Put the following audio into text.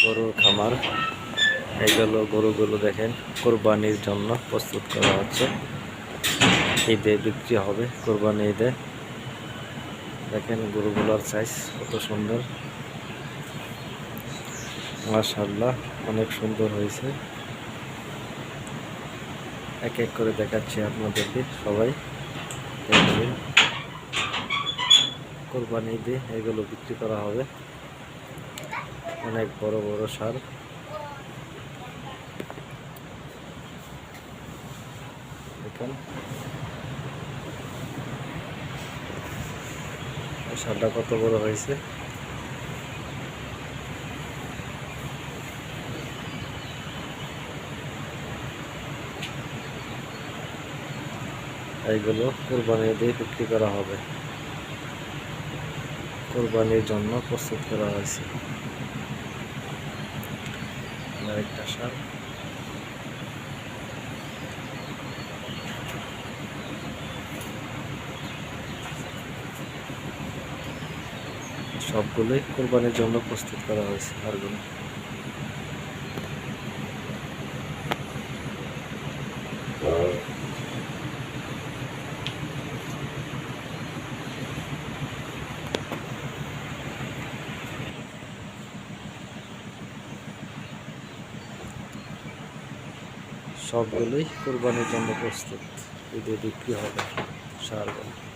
গরুর খামার। এইগুলো গরুগুলো দেখেন কোরবানির জন্য প্রস্তুত করা হচ্ছে, ঈদে বিক্রি হবে। কোরবানি ঈদে দেখেন গরুগুলোর সাইজ কত সুন্দর, মাশাআল্লাহ অনেক সুন্দর হয়েছে। এক এক করে দেখাচ্ছি আপনাদেরকে, সবাই দেখবেন। কোরবানি ঈদে এগুলো বিক্রি করা হবে। অনেক বড় বড় সার, দেখেন সারটা কত বড় হয়েছে। এইগুলো কোরবানি দিয়ে বিক্রি করা হবে, কোরবানির জন্য প্রস্তুত করা হয়েছে। আরেকটা সার, সবগুলোই কোরবানির জন্য প্রস্তুত করা হয়েছে সারগুলো। সবগুলোই কোরবানির জন্য প্রস্তুত, ঈদে বিক্রি হবে সারগুলো।